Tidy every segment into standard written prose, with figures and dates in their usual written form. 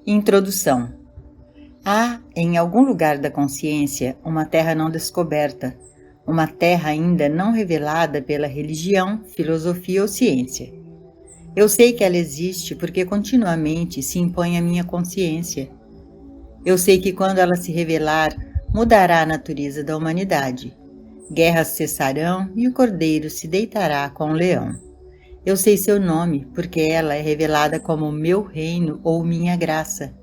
Introdução. Há, em algum lugar da consciência, uma terra não descoberta, uma terra ainda não revelada pela religião, filosofia ou ciência. Eu sei que ela existe porque continuamente se impõe à minha consciência. Eu sei que quando ela se revelar, mudará a natureza da humanidade. Guerras cessarão e o cordeiro se deitará com o leão. Eu sei seu nome, porque ela é revelada como meu reino ou minha graça.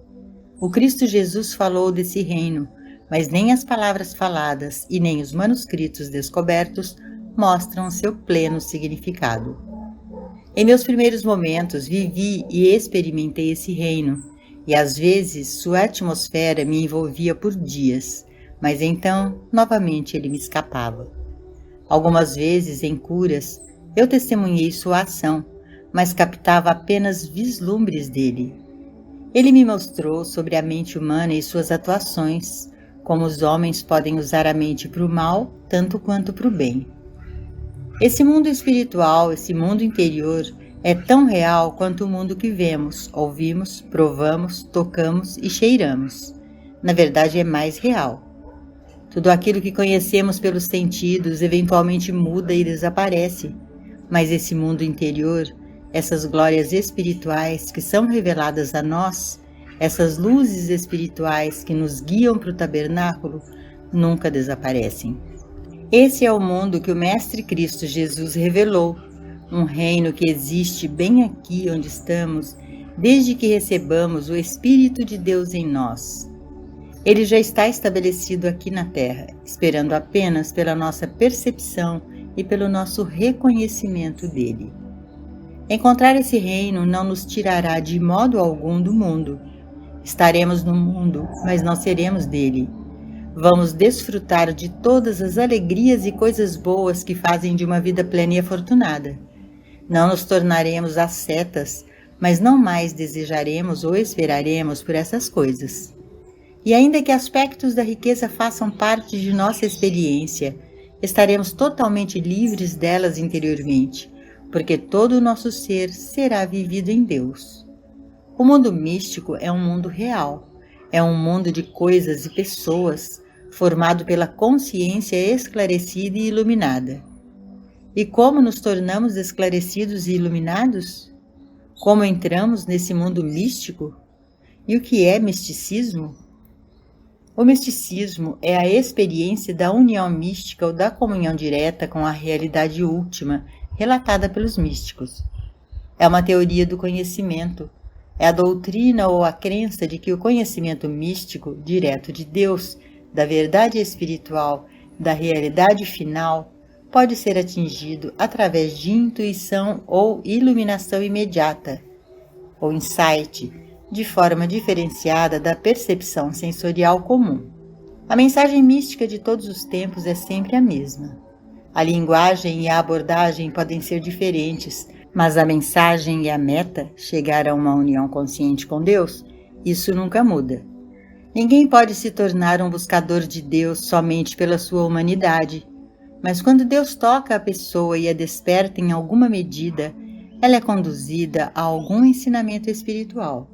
O Cristo Jesus falou desse reino, mas nem as palavras faladas e nem os manuscritos descobertos mostram seu pleno significado. Em meus primeiros momentos vivi e experimentei esse reino, e às vezes sua atmosfera me envolvia por dias, mas então novamente ele me escapava. Algumas vezes, em curas, eu testemunhei sua ação, mas captava apenas vislumbres dele. Ele me mostrou sobre a mente humana e suas atuações, como os homens podem usar a mente para o mal, tanto quanto para o bem. Esse mundo espiritual, esse mundo interior, é tão real quanto o mundo que vemos, ouvimos, provamos, tocamos e cheiramos. Na verdade, é mais real. Tudo aquilo que conhecemos pelos sentidos eventualmente muda e desaparece. Mas esse mundo interior, essas glórias espirituais que são reveladas a nós, essas luzes espirituais que nos guiam para o tabernáculo, nunca desaparecem. Esse é o mundo que o Mestre Cristo Jesus revelou, um reino que existe bem aqui onde estamos, desde que recebamos o Espírito de Deus em nós. Ele já está estabelecido aqui na Terra, esperando apenas pela nossa percepção e pelo nosso reconhecimento dele. Encontrar esse reino não nos tirará de modo algum do mundo. Estaremos no mundo, mas não seremos dele. Vamos desfrutar de todas as alegrias e coisas boas que fazem de uma vida plena e afortunada. Não nos tornaremos ascetas, mas não mais desejaremos ou esperaremos por essas coisas. E ainda que aspectos da riqueza façam parte de nossa experiência, estaremos totalmente livres delas interiormente, porque todo o nosso ser será vivido em Deus. O mundo místico é um mundo real, é um mundo de coisas e pessoas, formado pela consciência esclarecida e iluminada. E como nos tornamos esclarecidos e iluminados? Como entramos nesse mundo místico? E o que é misticismo? O misticismo é a experiência da união mística ou da comunhão direta com a realidade última, relatada pelos místicos. É uma teoria do conhecimento, é a doutrina ou a crença de que o conhecimento místico, direto de Deus, da verdade espiritual, da realidade final, pode ser atingido através de intuição ou iluminação imediata, ou insight, de forma diferenciada da percepção sensorial comum. A mensagem mística de todos os tempos é sempre a mesma. A linguagem e a abordagem podem ser diferentes, mas a mensagem e a meta, chegar a uma união consciente com Deus, isso nunca muda. Ninguém pode se tornar um buscador de Deus somente pela sua humanidade, mas quando Deus toca a pessoa e a desperta em alguma medida, ela é conduzida a algum ensinamento espiritual.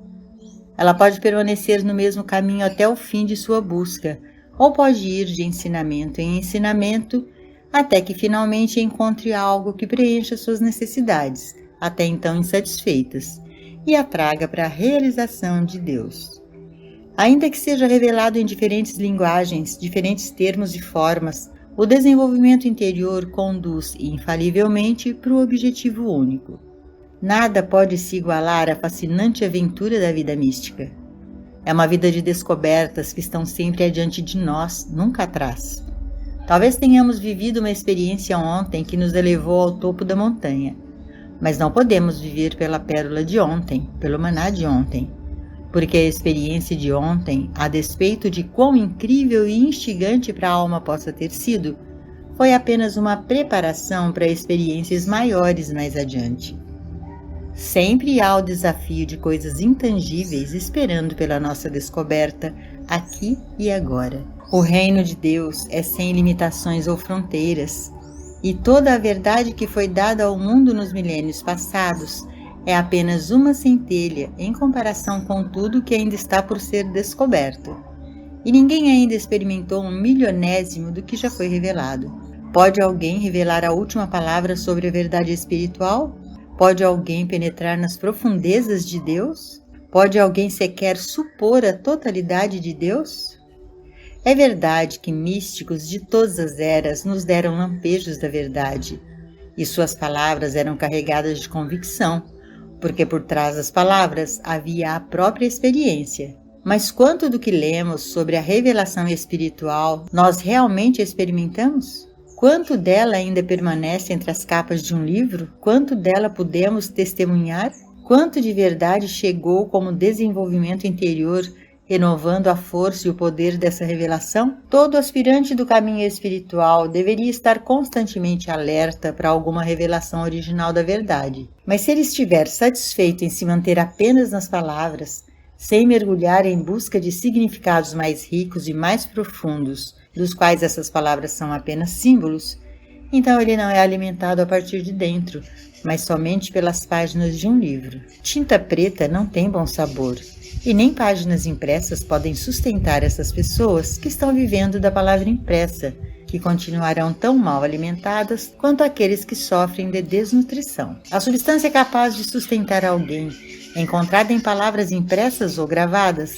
Ela pode permanecer no mesmo caminho até o fim de sua busca, ou pode ir de ensinamento em ensinamento, até que finalmente encontre algo que preencha suas necessidades, até então insatisfeitas, e a traga para a realização de Deus. Ainda que seja revelado em diferentes linguagens, diferentes termos e formas, o desenvolvimento interior conduz infalivelmente para o objetivo único. Nada pode se igualar à fascinante aventura da vida mística. É uma vida de descobertas que estão sempre adiante de nós, nunca atrás. Talvez tenhamos vivido uma experiência ontem que nos elevou ao topo da montanha, mas não podemos viver pela pérola de ontem, pelo maná de ontem, porque a experiência de ontem, a despeito de quão incrível e instigante para a alma possa ter sido, foi apenas uma preparação para experiências maiores mais adiante. Sempre há o desafio de coisas intangíveis esperando pela nossa descoberta, aqui e agora. O reino de Deus é sem limitações ou fronteiras, e toda a verdade que foi dada ao mundo nos milênios passados é apenas uma centelha em comparação com tudo que ainda está por ser descoberto. E ninguém ainda experimentou 1/1000º do que já foi revelado. Pode alguém revelar a última palavra sobre a verdade espiritual? Pode alguém penetrar nas profundezas de Deus? Pode alguém sequer supor a totalidade de Deus? É verdade que místicos de todas as eras nos deram lampejos da verdade, e suas palavras eram carregadas de convicção, porque por trás das palavras havia a própria experiência. Mas quanto do que lemos sobre a revelação espiritual nós realmente experimentamos? Quanto dela ainda permanece entre as capas de um livro? Quanto dela podemos testemunhar? Quanto de verdade chegou como desenvolvimento interior, renovando a força e o poder dessa revelação? Todo aspirante do caminho espiritual deveria estar constantemente alerta para alguma revelação original da verdade. Mas se ele estiver satisfeito em se manter apenas nas palavras, sem mergulhar em busca de significados mais ricos e mais profundos, dos quais essas palavras são apenas símbolos, então ele não é alimentado a partir de dentro, mas somente pelas páginas de um livro. Tinta preta não tem bom sabor, e nem páginas impressas podem sustentar essas pessoas que estão vivendo da palavra impressa, que continuarão tão mal alimentadas quanto aqueles que sofrem de desnutrição. A substância capaz de sustentar alguém, encontrada em palavras impressas ou gravadas,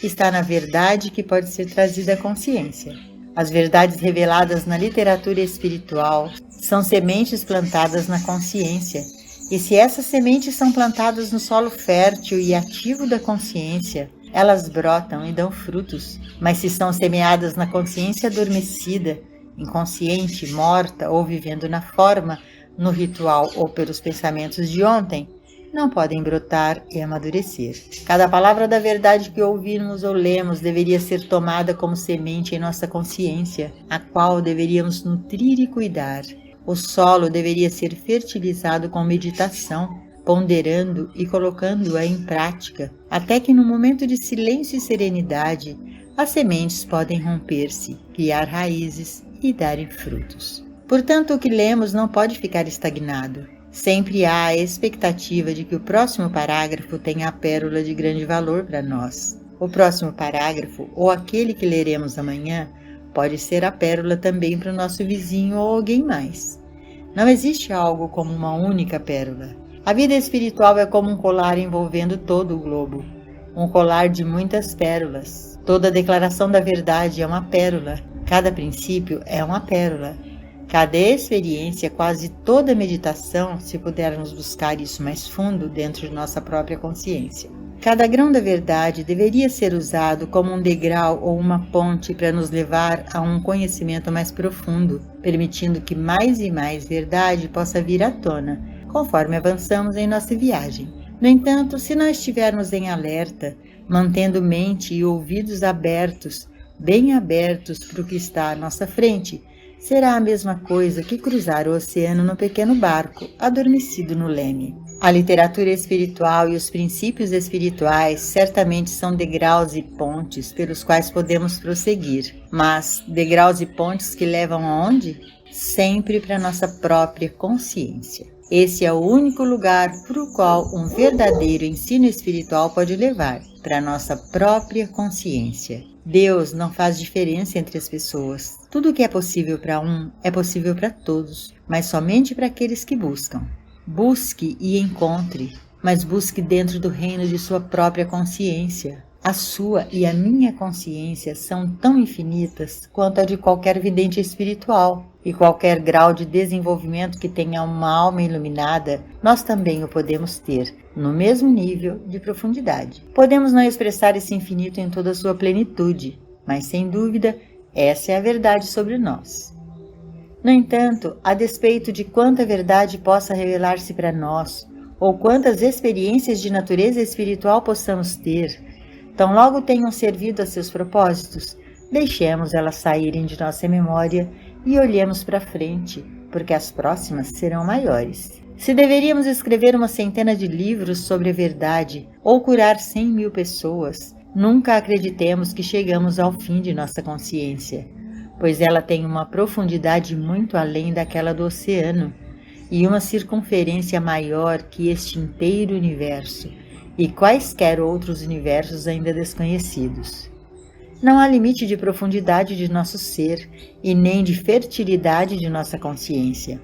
está na verdade que pode ser trazida à consciência. As verdades reveladas na literatura espiritual são sementes plantadas na consciência, e se essas sementes são plantadas no solo fértil e ativo da consciência, elas brotam e dão frutos. Mas se são semeadas na consciência adormecida, inconsciente, morta ou vivendo na forma, no ritual ou pelos pensamentos de ontem, não podem brotar e amadurecer. Cada palavra da verdade que ouvimos ou lemos deveria ser tomada como semente em nossa consciência, a qual deveríamos nutrir e cuidar. O solo deveria ser fertilizado com meditação, ponderando e colocando-a em prática, até que no momento de silêncio e serenidade, as sementes podem romper-se, criar raízes e darem frutos. Portanto, o que lemos não pode ficar estagnado. Sempre há a expectativa de que o próximo parágrafo tenha a pérola de grande valor para nós. O próximo parágrafo, ou aquele que leremos amanhã, pode ser a pérola também para o nosso vizinho ou alguém mais. Não existe algo como uma única pérola. A vida espiritual é como um colar envolvendo todo o globo, um colar de muitas pérolas. Toda declaração da verdade é uma pérola, cada princípio é uma pérola. Cada experiência, quase toda meditação, se pudermos buscar isso mais fundo dentro de nossa própria consciência. Cada grão da verdade deveria ser usado como um degrau ou uma ponte para nos levar a um conhecimento mais profundo, permitindo que mais e mais verdade possa vir à tona, conforme avançamos em nossa viagem. No entanto, se não estivermos em alerta, mantendo mente e ouvidos abertos, bem abertos para o que está à nossa frente, será a mesma coisa que cruzar o oceano no pequeno barco, adormecido no leme. A literatura espiritual e os princípios espirituais certamente são degraus e pontes pelos quais podemos prosseguir. Mas degraus e pontes que levam aonde? Sempre para nossa própria consciência. Esse é o único lugar para o qual um verdadeiro ensino espiritual pode levar, para nossa própria consciência. Deus não faz diferença entre as pessoas. Tudo o que é possível para um é possível para todos, mas somente para aqueles que buscam. Busque e encontre, mas busque dentro do reino de sua própria consciência. A sua e a minha consciência são tão infinitas quanto a de qualquer vidente espiritual, e qualquer grau de desenvolvimento que tenha uma alma iluminada, nós também o podemos ter, no mesmo nível de profundidade. Podemos não expressar esse infinito em toda a sua plenitude, mas sem dúvida, essa é a verdade sobre nós. No entanto, a despeito de quanta verdade possa revelar-se para nós, ou quantas experiências de natureza espiritual possamos ter, tão logo tenham servido a seus propósitos, deixemos elas saírem de nossa memória e olhemos para frente, porque as próximas serão maiores. Se deveríamos escrever uma centena de livros sobre a verdade ou curar 100.000 pessoas, nunca acreditemos que chegamos ao fim de nossa consciência, pois ela tem uma profundidade muito além daquela do oceano, e uma circunferência maior que este inteiro universo e quaisquer outros universos ainda desconhecidos. Não há limite de profundidade de nosso ser e nem de fertilidade de nossa consciência,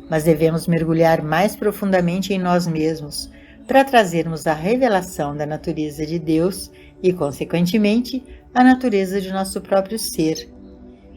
mas devemos mergulhar mais profundamente em nós mesmos para trazermos a revelação da natureza de Deus e, consequentemente, a natureza de nosso próprio ser.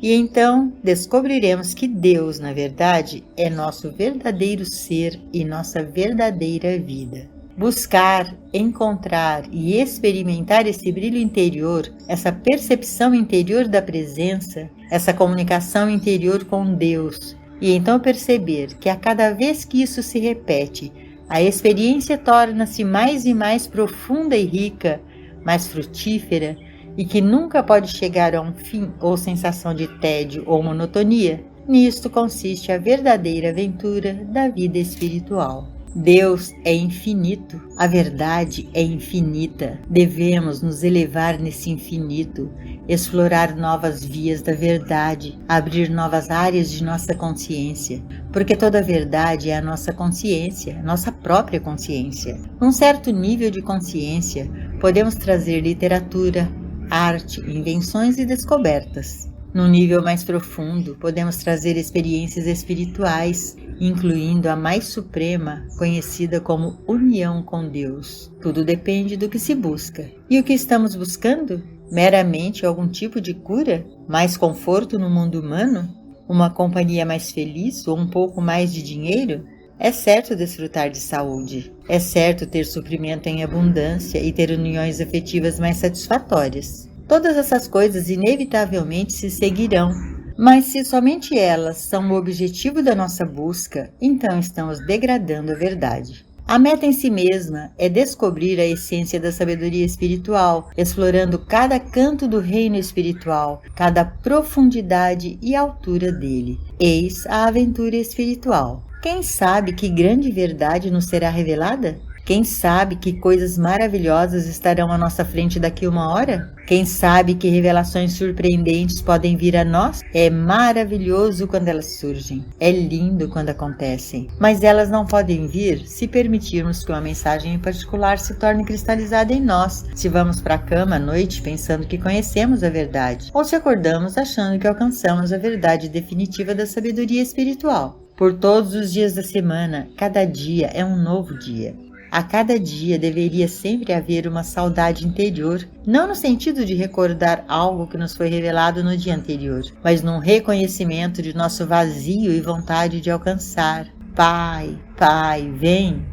E então descobriremos que Deus, na verdade, é nosso verdadeiro ser e nossa verdadeira vida. Buscar, encontrar e experimentar esse brilho interior, essa percepção interior da presença, essa comunicação interior com Deus, e então perceber que a cada vez que isso se repete, a experiência torna-se mais e mais profunda e rica, mais frutífera, e que nunca pode chegar a um fim ou sensação de tédio ou monotonia. Nisto consiste a verdadeira aventura da vida espiritual. Deus é infinito, a verdade é infinita. Devemos nos elevar nesse infinito, explorar novas vias da verdade, abrir novas áreas de nossa consciência, porque toda verdade é a nossa consciência, nossa própria consciência. Num certo nível de consciência, podemos trazer literatura, arte, invenções e descobertas. Num nível mais profundo, podemos trazer experiências espirituais, incluindo a mais suprema, conhecida como união com Deus. Tudo depende do que se busca. E o que estamos buscando? Meramente algum tipo de cura? Mais conforto no mundo humano? Uma companhia mais feliz ou um pouco mais de dinheiro? É certo desfrutar de saúde. É certo ter suprimento em abundância e ter uniões afetivas mais satisfatórias. Todas essas coisas inevitavelmente se seguirão, mas se somente elas são o objetivo da nossa busca, então estamos degradando a verdade. A meta em si mesma é descobrir a essência da sabedoria espiritual, explorando cada canto do reino espiritual, cada profundidade e altura dele. Eis a aventura espiritual. Quem sabe que grande verdade nos será revelada? Quem sabe que coisas maravilhosas estarão à nossa frente daqui a uma hora? Quem sabe que revelações surpreendentes podem vir a nós? É maravilhoso quando elas surgem. É lindo quando acontecem. Mas elas não podem vir se permitirmos que uma mensagem em particular se torne cristalizada em nós. Se vamos para a cama à noite pensando que conhecemos a verdade, ou se acordamos achando que alcançamos a verdade definitiva da sabedoria espiritual. Por todos os dias da semana, cada dia é um novo dia. A cada dia deveria sempre haver uma saudade interior, não no sentido de recordar algo que nos foi revelado no dia anterior, mas num reconhecimento de nosso vazio e vontade de alcançar. Pai, Pai, vem,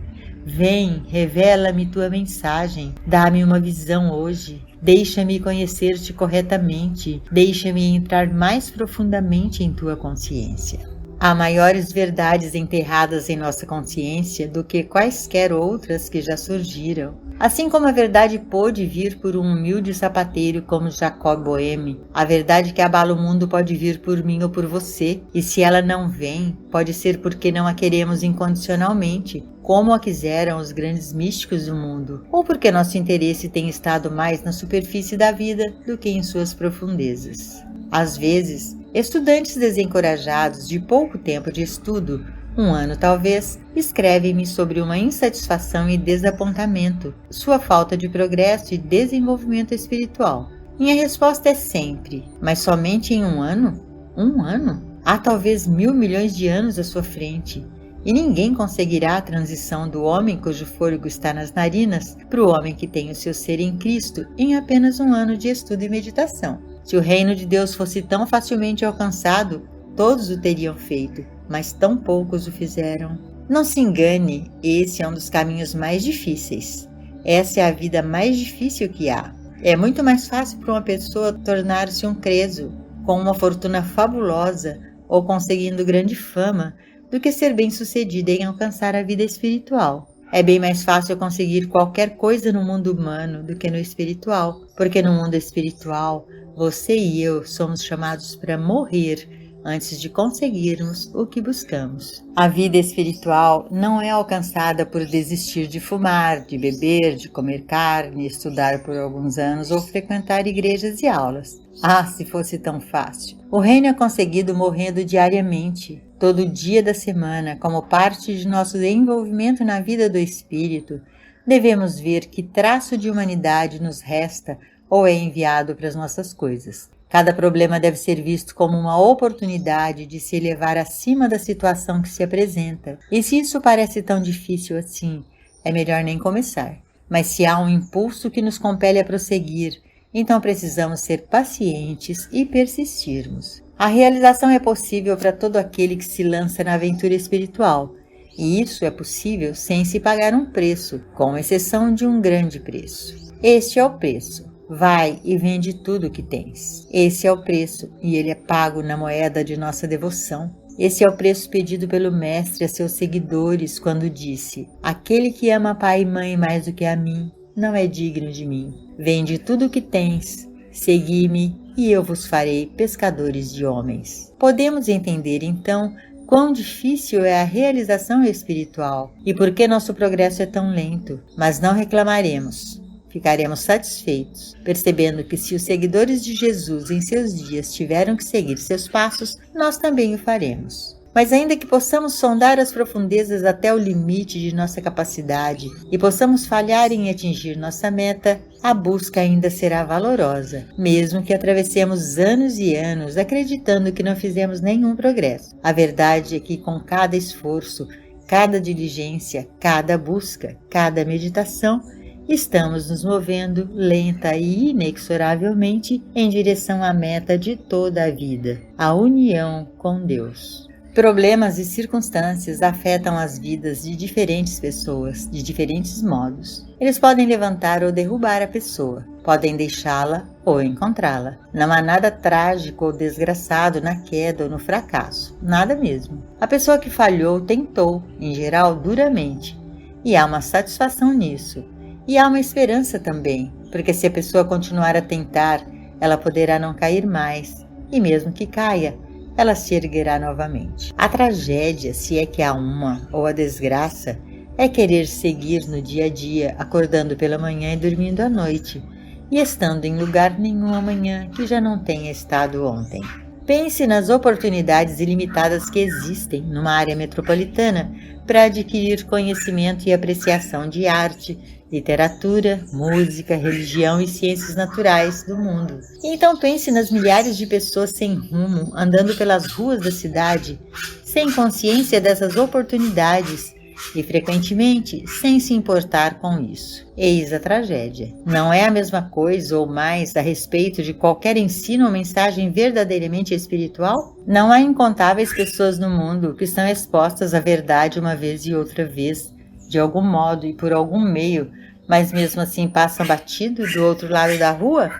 vem, revela-me tua mensagem, dá-me uma visão hoje. Deixa-me conhecer-te corretamente, deixa-me entrar mais profundamente em tua consciência. Há maiores verdades enterradas em nossa consciência do que quaisquer outras que já surgiram. Assim como a verdade pôde vir por um humilde sapateiro como Jacob Boehme, a verdade que abala o mundo pode vir por mim ou por você, e se ela não vem, pode ser porque não a queremos incondicionalmente, como a quiseram os grandes místicos do mundo, ou porque nosso interesse tem estado mais na superfície da vida do que em suas profundezas. Às vezes, estudantes desencorajados de pouco tempo de estudo, um ano talvez, escrevem-me sobre uma insatisfação e desapontamento, sua falta de progresso e desenvolvimento espiritual. Minha resposta é sempre, mas somente em um ano? Um ano? Há talvez 1.000 milhões de anos à sua frente, e ninguém conseguirá a transição do homem cujo fôlego está nas narinas para o homem que tem o seu ser em Cristo em apenas um ano de estudo e meditação. Se o reino de Deus fosse tão facilmente alcançado, todos o teriam feito, mas tão poucos o fizeram. Não se engane, esse é um dos caminhos mais difíceis. Essa é a vida mais difícil que há. É muito mais fácil para uma pessoa tornar-se um creso, com uma fortuna fabulosa ou conseguindo grande fama, do que ser bem-sucedida em alcançar a vida espiritual. É bem mais fácil conseguir qualquer coisa no mundo humano do que no espiritual, porque no mundo espiritual, você e eu somos chamados para morrer antes de conseguirmos o que buscamos. A vida espiritual não é alcançada por desistir de fumar, de beber, de comer carne, estudar por alguns anos ou frequentar igrejas e aulas. Ah, se fosse tão fácil! O reino é conseguido morrendo diariamente. Todo dia da semana, como parte de nosso envolvimento na vida do espírito, devemos ver que traço de humanidade nos resta ou é enviado para as nossas coisas. Cada problema deve ser visto como uma oportunidade de se elevar acima da situação que se apresenta. E se isso parece tão difícil assim, é melhor nem começar. Mas se há um impulso que nos compele a prosseguir, então precisamos ser pacientes e persistirmos. A realização é possível para todo aquele que se lança na aventura espiritual, e isso é possível sem se pagar um preço, com exceção de um grande preço. Este é o preço. Vai e vende tudo o que tens. Esse é o preço, e ele é pago na moeda de nossa devoção. Esse é o preço pedido pelo Mestre a seus seguidores quando disse: aquele que ama pai e mãe mais do que a mim, não é digno de mim. Vende tudo o que tens, segui-me e eu vos farei pescadores de homens. Podemos entender então quão difícil é a realização espiritual e por que nosso progresso é tão lento, mas não reclamaremos. Ficaremos satisfeitos, percebendo que se os seguidores de Jesus em seus dias tiveram que seguir seus passos, nós também o faremos. Mas ainda que possamos sondar as profundezas até o limite de nossa capacidade e possamos falhar em atingir nossa meta, a busca ainda será valorosa, mesmo que atravessemos anos e anos acreditando que não fizemos nenhum progresso. A verdade é que com cada esforço, cada diligência, cada busca, cada meditação, estamos nos movendo lenta e inexoravelmente em direção à meta de toda a vida, a união com Deus. Problemas e circunstâncias afetam as vidas de diferentes pessoas, de diferentes modos. Eles podem levantar ou derrubar a pessoa, podem deixá-la ou encontrá-la. Não há nada trágico ou desgraçado na queda ou no fracasso, nada mesmo. A pessoa que falhou tentou, em geral, duramente, e há uma satisfação nisso. E há uma esperança também, porque se a pessoa continuar a tentar, ela poderá não cair mais, e mesmo que caia, ela se erguerá novamente. A tragédia, se é que há uma, ou a desgraça, é querer seguir no dia a dia, acordando pela manhã e dormindo à noite, e estando em lugar nenhum amanhã que já não tenha estado ontem. Pense nas oportunidades ilimitadas que existem numa área metropolitana para adquirir conhecimento e apreciação de arte, literatura, música, religião e ciências naturais do mundo. E então pense nas milhares de pessoas sem rumo, andando pelas ruas da cidade, sem consciência dessas oportunidades e, frequentemente, sem se importar com isso. Eis a tragédia. Não é a mesma coisa ou mais a respeito de qualquer ensino ou mensagem verdadeiramente espiritual? Não há incontáveis pessoas no mundo que estão expostas à verdade uma vez e outra vez, de algum modo e por algum meio, mas mesmo assim passam batido do outro lado da rua?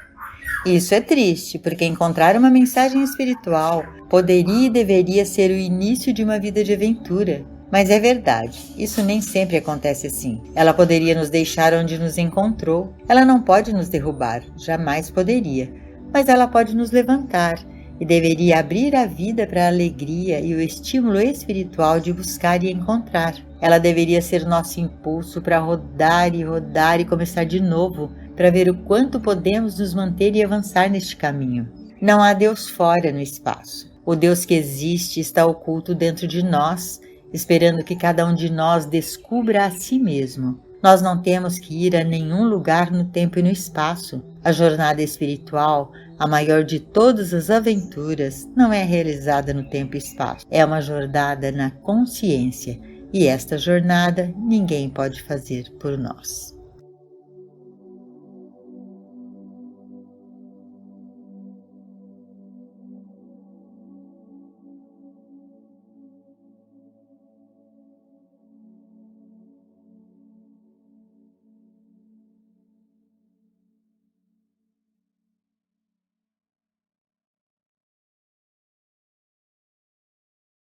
Isso é triste, porque encontrar uma mensagem espiritual poderia e deveria ser o início de uma vida de aventura. Mas é verdade, isso nem sempre acontece assim. Ela poderia nos deixar onde nos encontrou. Ela não pode nos derrubar, jamais poderia. Mas ela pode nos levantar e deveria abrir a vida para a alegria e o estímulo espiritual de buscar e encontrar. Ela deveria ser nosso impulso para rodar e começar de novo, para ver o quanto podemos nos manter e avançar neste caminho. Não há Deus fora no espaço. O Deus que existe está oculto dentro de nós, esperando que cada um de nós descubra a si mesmo. Nós não temos que ir a nenhum lugar no tempo e no espaço. A jornada espiritual, a maior de todas as aventuras, não é realizada no tempo e espaço. É uma jornada na consciência, e esta jornada ninguém pode fazer por nós.